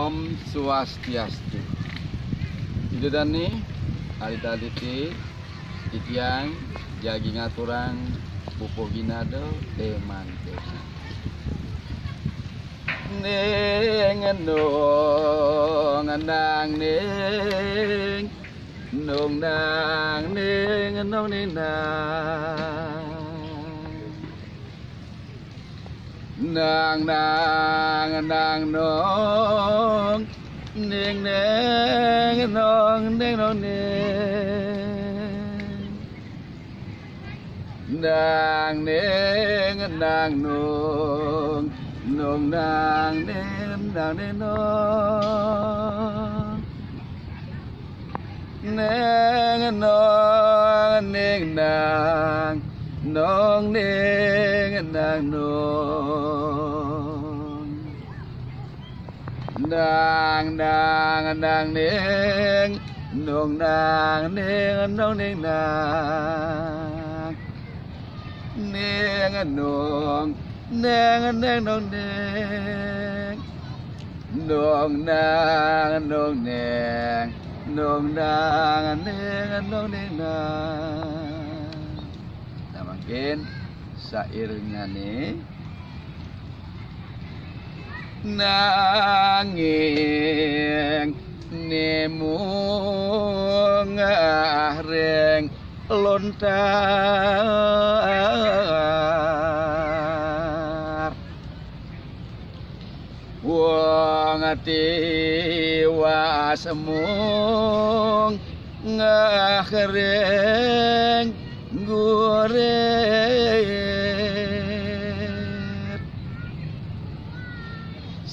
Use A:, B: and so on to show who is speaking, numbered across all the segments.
A: Om Swastiastu. Itu dan nih alita-aliti titiang jagi ngaturang Pupuh Ginada Eman. Ning ndong ndang ning ndong ndang ning ndong ning ndang ndang ndang nong ning ning nong ning nong ning ndang ning ndang nong nong ndang ning ndang ning nong ning nong ning ndang nong ning ndang nong ndang ndang ndang ning nong ndang ning nong ning ndang ning nong neng neng nong neng nong nang nong neng nong nang neng nong neng nang. Nah mungkin sairnya nih nanging nemu ngareng lontar wong tiwas mung ngareng guret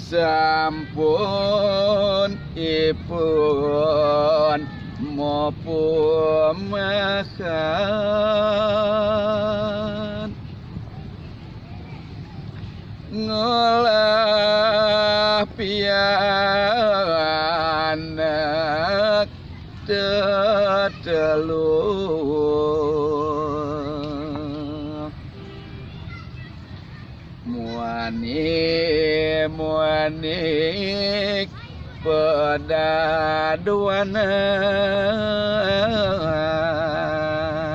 A: sampun ipun mopo makan ngolah pianak tetelur muanik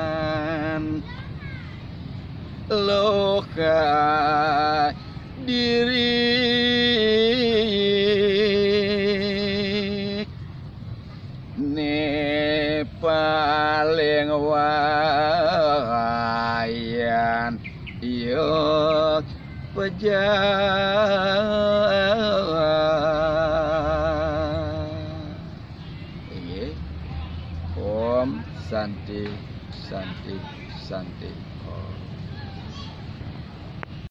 A: pedaduanan loka diri ne paling wayan yok Om Santi Santi Santi Om.